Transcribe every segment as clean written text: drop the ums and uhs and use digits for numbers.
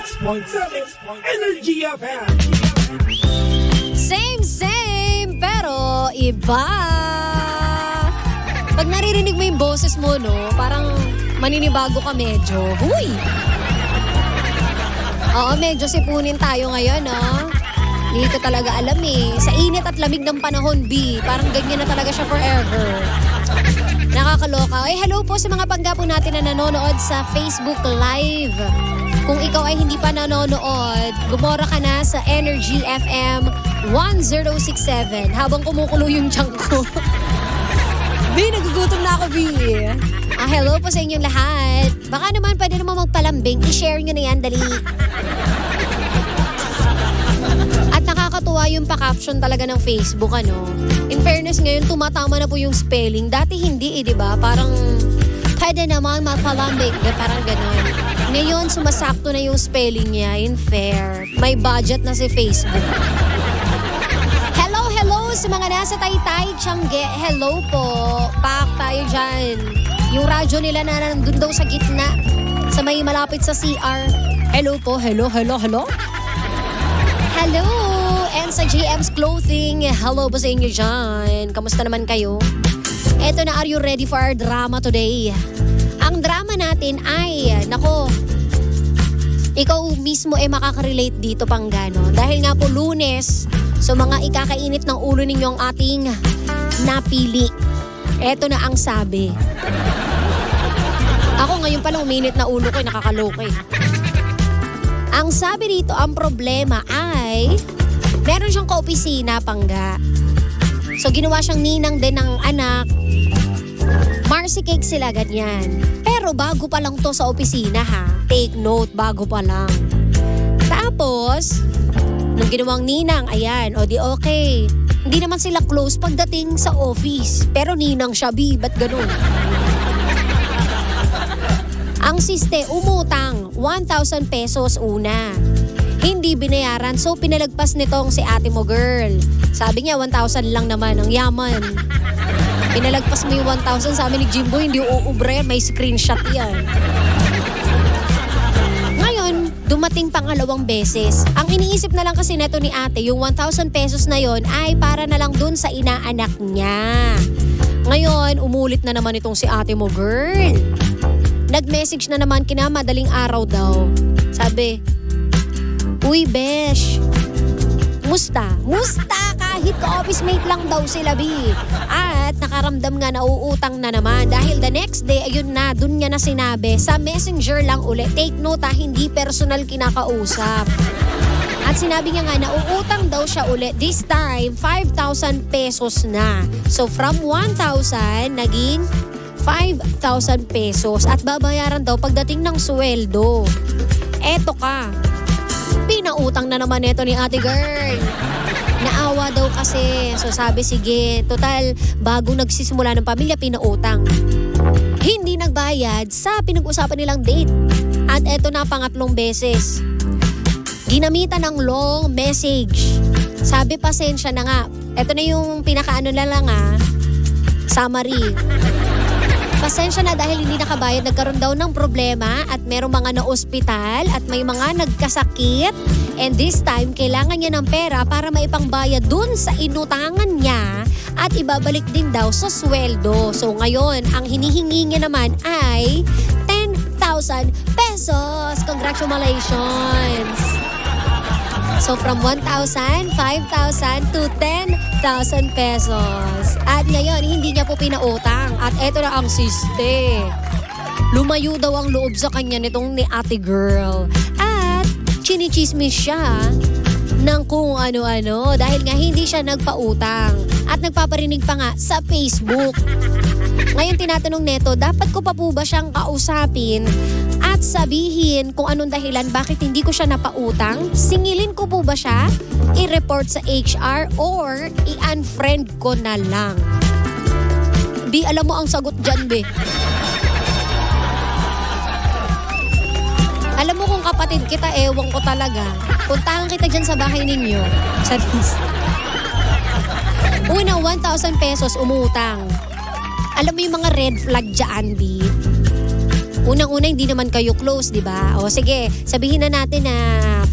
106.7 Energy FM. Same, pero iba. Pag naririnig mo yung boses mo, no, parang maninibago ka medyo. Huy! Oo, medyo sipunin tayo ngayon, no? Hindi ko talaga alam eh. Sa init at lamig ng panahon, B, parang ganyan na talaga siya forever. Nakakaloka. Ay, hello po sa mga panggapo natin na nanonood sa Facebook Live. Kung ikaw ay hindi pa nanonood, gumora ka na sa Energy FM 1067 habang kumukulo yung tiyan ko. B, nagugutom na ako, B. Hello po sa inyong lahat. Baka naman pwede naman magpalambing. I-share nyo na yan, dali. At nakakatuwa yung pa-caption talaga ng Facebook, ano. In fairness ngayon, tumatama na po yung spelling. Dati hindi di ba? Parang pwede naman magpalambing. Parang ganon. Ngayon, sumasakto na yung spelling niya. In fair. May budget na si Facebook. Hello sa mga nasa Taytay, Tiangge. Hello po. Pak tayo dyan. Yung radyo nila na nandun daw sa gitna. Sa may malapit sa CR. Hello po. Hello. Hello. And sa GM's Clothing, hello po sa inyo dyan. Kamusta naman kayo? Eto na, are you ready for our drama today? Ang drama natin ay, nako, ikaw mismo makaka-relate dito, Panggano. Dahil nga po Lunes, so mga ikakainit ng ulo ninyo ang ating napili. Eto na ang sabi. Ako ngayon palang uminit na ulo ko, nakakaloka eh. Ang sabi dito, ang problema ay meron siyang kaopisina, Pangga. So ginawa siyang ninang din ng anak. Marcy cake sila, ganyan. Pero bago pa lang to sa opisina, ha. Take note, bago pa lang. Tapos, nung ginawang ninang, ayan, o di okay. Hindi naman sila close pagdating sa office. Pero ninang siya, B, ba't ganun? Ang siste, umutang 1,000 pesos una. Hindi binayaran, so pinalagpas nitong si ate mo, girl. Sabi niya, 1,000 lang naman, ang yaman. Pinalagpas mo yung 1,000, sa amin ni Jimbo, hindi uubra yan, may screenshot yan. Ngayon, dumating pangalawang beses. Ang iniisip na lang kasi neto ni ate, yung 1,000 pesos na yon ay para na lang dun sa inaanak niya. Ngayon, umulit na naman itong si ate mo, girl. Nag-message na naman kinamadaling araw daw. Sabi, uy, besh, musta? Kahit ka-office mate lang daw sila, B. At nakaramdam nga na uutang na naman. Dahil the next day, ayun na, dun niya na sinabi, sa messenger lang ulit. Take note ha, hindi personal kinakausap. At sinabi niya nga na uutang daw siya ulit. This time, 5,000 pesos na. So from 1,000, naging 5,000 pesos. At babayaran daw pagdating ng sweldo. Eto ka. Pinautang na naman ito ni ate girl. Naawa daw kasi. So sabi, sige, total, bago nagsisimula ng pamilya, pinautang. Hindi nagbayad sa pinag-usapan nilang date. At eto na, pangatlong beses. Ginamitan ng long message. Sabi, pasensya na nga. Eto na yung pinakaano na lang summary. Pasensya na dahil hindi nakabayad, nagkaroon daw ng problema at merong mga na-ospital at may mga nagkasakit. And this time, kailangan niya ng pera para maipangbayad dun sa inutangan niya at ibabalik din daw sa sweldo. So ngayon, ang hinihingi niya naman ay 10,000 pesos. Congratulations! So from 1,000, 5,000 to 10,000 pesos. At ngayon, hindi niya po pinautang. At eto na ang siste. Lumayo daw ang loob sa kanya nitong ni ate girl. At chinichismis siya ng kung ano-ano dahil nga hindi siya nagpautang. At nagpaparinig pa nga sa Facebook. Ngayon tinatanong neto, dapat ko pa po ba siyang kausapin at sabihin kung anong dahilan bakit hindi ko siya napautang? Singilin ko po ba siya? I-report sa HR or i-unfriend ko na lang? B, alam mo ang sagot dyan, B. Alam mo kung kapatid kita, ewan ko talaga. Puntahan kita dyan sa bahay ninyo. Una, 1,000 pesos umutang. Alam mo yung mga red flag dyan, B? Unang-una, hindi naman kayo close, di ba? O sige, sabihin na natin na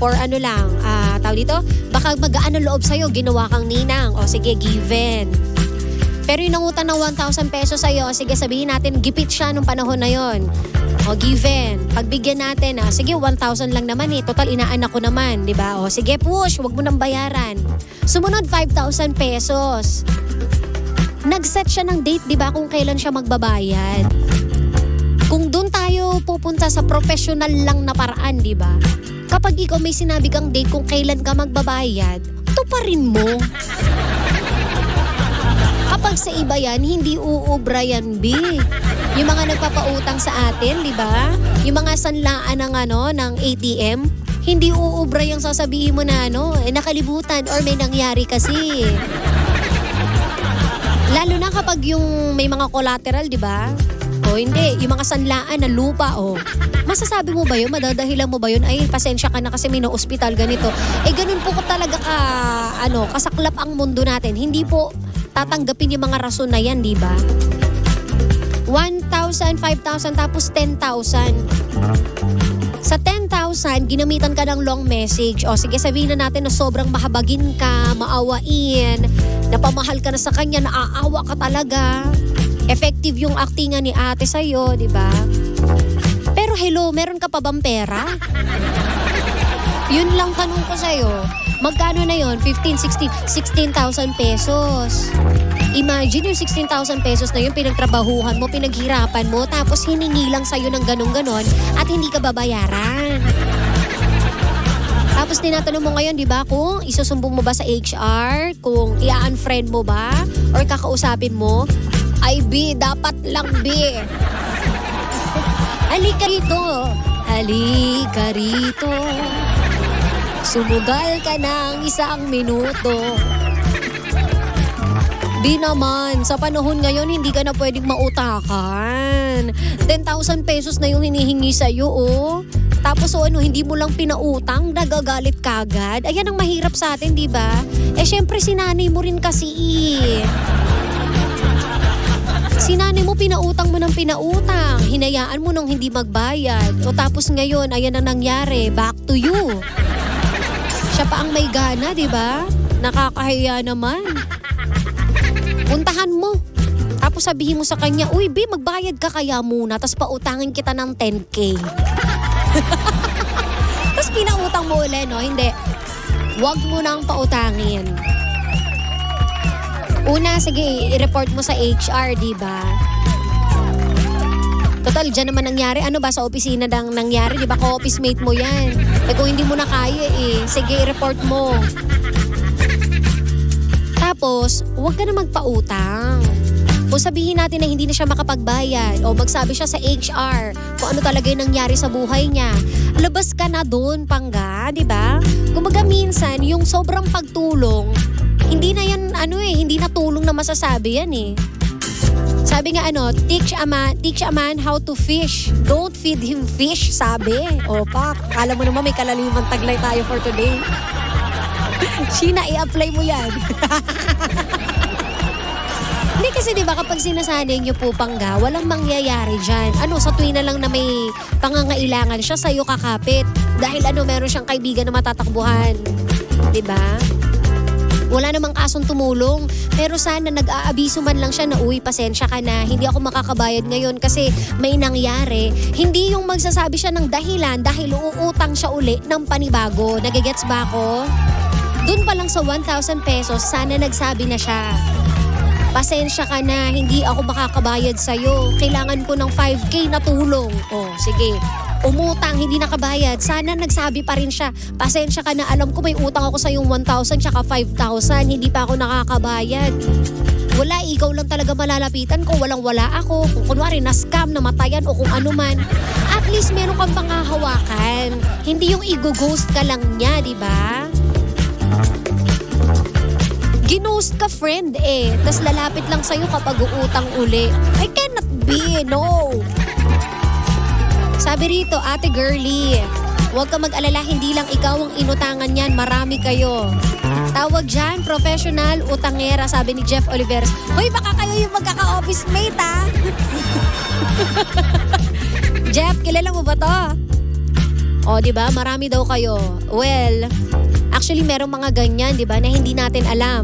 for ano lang, tawag dito, baka magaan ang loob sa'yo, ginawa kang ninang. O sige, given. Pero yung nangutang ng 1,000 pesos sa'yo, sige, sabihin natin, gipit siya nung panahon na yon. O given. Pagbigyan natin, sige, 1,000 lang naman eh. Total, inaanak ko naman, di ba? O sige, push, wag mo nang bayaran. Sumunod, 5,000 pesos. Nag-set siya ng date, di ba, kung kailan siya magbabayad. Kung doon tayo pupunta sa professional lang na paraan, di ba? Kapag ikaw may sinabi kang date kung kailan ka magbabayad, tuparin mo. Kapag sa iba yan, hindi uubra yan, B. Yung mga nagpapautang sa atin, di ba? Yung mga sanlaan ng ATM, hindi uubra yung sasabihin mo na nakalibutan or may nangyari kasi. Lalo na kapag yung may mga collateral, di ba? O hindi, yung mga sanlaan na lupa, masasabi mo ba yun? Madadahilan mo ba yun? Ay, pasensya ka na kasi may na-ospital, ganito. Ganun po talaga kasaklap ang mundo natin. Hindi po tatanggapin yung mga rason na yan, di ba? 1,000, 5,000, tapos 10,000. Sa 10,000, ginamitan ka ng long message. O sige, sabihin na natin na sobrang mahabagin ka, maawain, napamahal ka na sa kanya, naaawa ka talaga. Effective yung actingan ni ate sa'yo, di ba? Pero hello, meron ka pa bang pera? Yun lang tanong ko sa'yo. Magkano na yon? 16,000 pesos. Imagine yung 16,000 pesos na yun, pinagtrabahuhan mo, pinaghirapan mo, tapos hiningi lang sa'yo ng ganon-ganon at hindi ka babayaran. Tapos tinatanong mo ngayon, di ba, kung isusumbong mo ba sa HR, kung i-unfriend mo ba, or kakausapin mo, ay B, dapat lang B. Halika rito. Halika rito. Sumugal ka ng 1 minuto. B naman, sa panahon ngayon, hindi ka na pwedeng mautakan. 10,000 pesos na yung hinihingi sa'yo, Tapos hindi mo lang pinautang, nagagalit kagad. Ayan ang mahirap sa atin, di ba? Syempre, sinanay mo rin kasi Sinanay mo, pinautang mo ng pinautang. Hinayaan mo nung hindi magbayad. O tapos ngayon, ayan ang nangyari. Back to you. Siya pa ang may gana, di ba? Nakakahiya naman. Puntahan mo. Tapos sabihin mo sa kanya, uy, B, magbayad ka kaya muna. Tapos pautangin kita ng 10K. Tapos pinautang mo ulit, no? Hindi. Huwag mo nang pautangin. Una, sige, i-report mo sa HR, di ba? Total, dyan naman nangyari. Ano ba, sa opisina nang nangyari? Di ba, ka-office mate mo yan. Kung hindi mo na kaya sige, i-report mo. Tapos, huwag ka na magpautang. Kung sabihin natin na hindi na siya makapagbayad o magsabi siya sa HR kung ano talaga yung nangyari sa buhay niya, labas ka na doon, pangga, di ba? Kumbaga minsan, yung sobrang pagtulong, hindi na yan, hindi na tulong na masasabi yan Sabi nga teach a man how to fish. Don't feed him fish, sabi. Pak, alam mo naman may kalaliman taglay tayo for today. Sheena, i-apply mo yan. Hindi kasi diba kapag sinasanay niyo po, pangga, walang mangyayari dyan. Sa tuwi na lang na may pangangailangan siya, sa'yo kakapit. Dahil meron siyang kaibigan na matatakbuhan. Diba? Wala namang kasong tumulong. Pero sana nag-aabiso man lang siya na, uy, pasensya ka na, hindi ako makakabayad ngayon kasi may nangyari. Hindi yung magsasabi siya ng dahilan dahil uutang siya uli ng panibago. Nagigets ba ako? Doon pa lang sa 1,000 pesos, sana nagsabi na siya. Pasensya ka na, hindi ako makakabayad sa'yo. Kailangan ko ng 5K na tulong. Sige. Umutang, hindi nakabayad. Sana nagsabi pa rin siya. Pasensya ka na, alam ko may utang ako sa yung 1,000 tsaka 5,000. Hindi pa ako nakakabayad. Wala, ikaw lang talaga malalapitan ko. Walang-wala ako. Kung kunwari na-scam, namatayan o kung ano man. At least meron kang panghahawakan. Hindi yung i-ghost ka lang niya, di ba? Ginost ka, friend Tas lalapit lang sa'yo kapag uutang uli. I cannot be, no. Sabi rito, Ate Girlie, huwag ka mag-alala, hindi lang ikaw ang inutangan niyan, marami kayo. Tawag dyan, professional utangera, sabi ni Jeff Oliveros. Hoy, baka kayo yung magkaka-office mate, Jeff, kilala mo ba to? O, di ba? Marami daw kayo. Well, actually, merong mga ganyan, di ba, na hindi natin alam.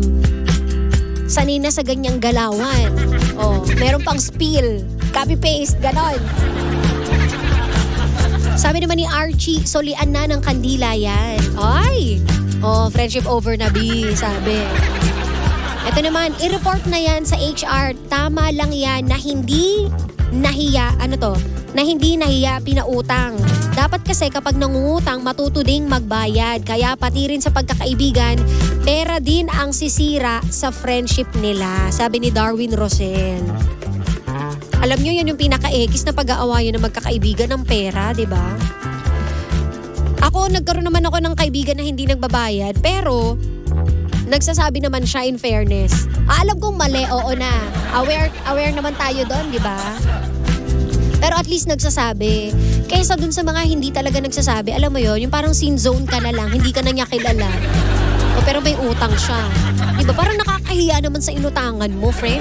Sanay na sa ganyang galawan. O, meron pang spill. Copy-paste, ganon. Sabi naman ni Archie, solian na ng kandila yan. Ay! O, friendship over na, B, sabi. Ito naman, i-report na yan sa HR. Tama lang yan na hindi nahiya, na hindi nahiya pinautang. Dapat kasi kapag nangungutang, matuto ding magbayad. Kaya pati rin sa pagkakaibigan, pera din ang sisira sa friendship nila. Sabi ni Darwin Rosel. Alam nyo, yan yung pinaka-ekis na pag-aawayan ng magkakaibigan ng pera, di ba? Ako, nagkaroon naman ako ng kaibigan na hindi nagbabayad, pero nagsasabi naman siya in fairness. Alam kong mali, oo na. Aware naman tayo doon, di ba? Pero at least nagsasabi. Kaysa dun sa mga hindi talaga nagsasabi, alam mo yon, yung parang sin zone ka na lang, hindi ka na niya kilala. O, pero may utang siya. Di ba? Parang nakakahiya naman sa inutangan mo, friend.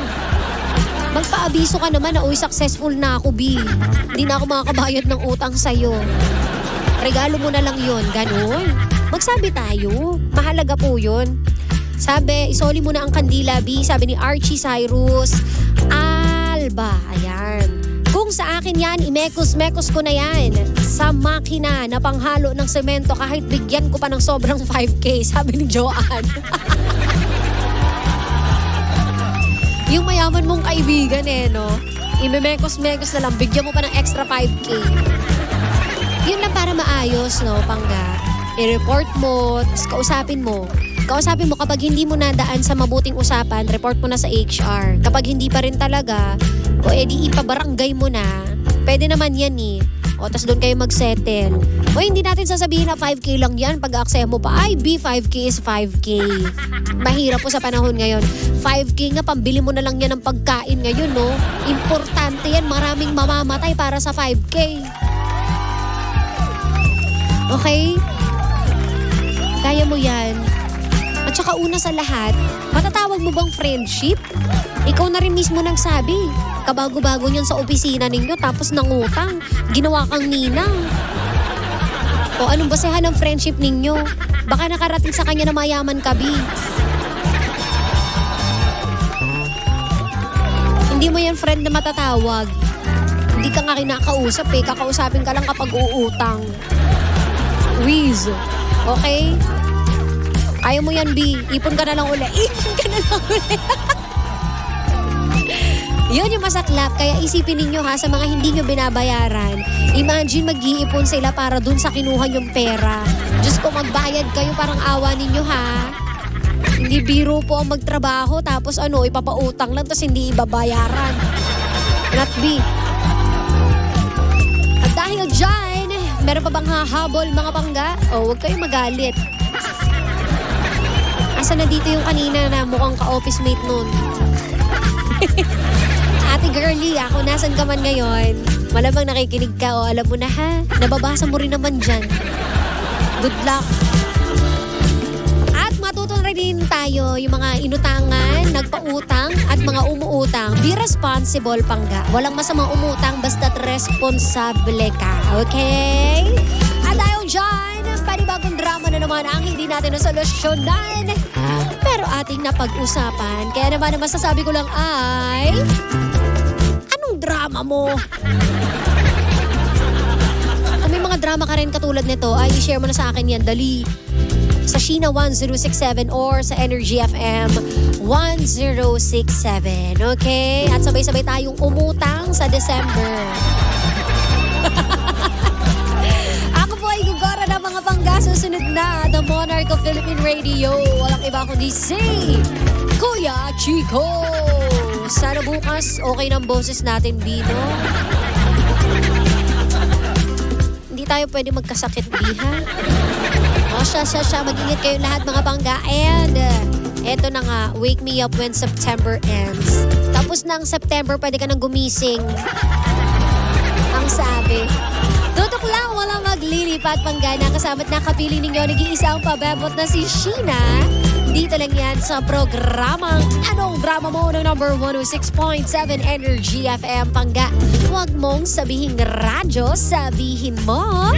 Magpaabiso ka naman na, uy, successful na ako, B. Hindi na ako makakabayad ng utang sa'yo. Regalo mo na lang yon, ganun. Magsabi tayo. Mahalaga po yun. Sabi, isoli mo na ang kandila, B. Sabi ni Archie Cyrus Alba. Ayan. Kung sa akin yan, imekos-mekos ko na yan. Sa makina na panghalo ng semento kahit bigyan ko pa ng sobrang 5K. Sabi ni Joanne. Yung mayaman mong kaibigan no? Imemekos-mekos na lang, bigyan mo pa ng extra 5K. Yun lang para maayos, no, Pangga. I-report mo, tapos kausapin mo. Kausapin mo kapag hindi mo nadaan sa mabuting usapan, report mo na sa HR. Kapag hindi pa rin talaga, o edi ipabarangay mo na, pwede naman yan O, tas doon kayo mag-settle. O, hindi natin sasabihin na 5K lang yan. Pag-aksaya mo pa, ay, B, 5K is 5K. Mahirap po sa panahon ngayon. 5K nga, pambili mo na lang yan ng pagkain ngayon, no? Importante yan. Maraming mamamatay para sa 5K. Okay? Kaya mo yan. At saka una sa lahat, matatawag mo bang friendship? Ikaw na rin mismo nagsabi. Kabago-bago niyan sa opisina ninyo tapos nangutang. Ginawa kang ninang. O anong basehan ng friendship ninyo? Baka nakarating sa kanya na mayaman ka, B. Hindi mo yan friend na matatawag. Hindi ka nga kinakausap Kakausapin ka lang kapag uutang. Wiz. Okay? Ayaw mo yan, B. Ipon ka na lang uli. Ipon ka na lang uli. Yun yung masaklap. Kaya isipin ninyo sa mga hindi nyo binabayaran. Imagine mag-iipon sila para dun sa kinuha nyong pera. Diyos ko, magbayad kayo, parang awa ninyo Hindi biro po ang magtrabaho tapos ipapautang lang tapos hindi ibabayaran. Not B. At dahil dyan, meron pa bang hahabol mga Pangga? Huwag kayong magalit. Asa na dito yung kanina na mukhang ka-office mate nun? Ate girlie, ako nasan ka man ngayon? Malamang nakikinig ka alam mo na nababasa mo rin naman dyan. Good luck. At matuto rin tayo yung mga inutangan, nagpautang at mga umuutang. Be responsible, Pangga. Walang masamang umutang basta't responsable ka. Okay? At dahil dyan, panibagong drama na naman ang hindi natin nasolusyonan. Pero ating napag-usapan. Kaya naman ang masasabi ko lang ay... Anong drama mo? Kung may mga drama ka rin katulad nito, ay i-share mo na sa akin yan. Dali. Sa Sheena 1067 or sa Energy FM 1067. Okay? At sabay-sabay tayong umutang sa December. Mga Pangga, susunod na The Monarch of Philippine Radio. Walang iba kundi si Kuya Chico. Sana bukas okay ng boses natin, Bino. Hindi tayo pwede magkasakit, Biha. O siya. Mag-ingat kayo lahat mga Pangga. And eto na nga, wake me up when September ends. Tapos ng September, pwede ka nang gumising. Ang sabi. Tutok lang, walang maglilipat Panggana. Kasama't nakapili ninyo, nag-iisa ang pabebot na si Sheena. Dito lang yan sa programang Anong Drama Mo ng number 106.7 Energy FM Pangga. Huwag mong sabihin radyo, sabihin mo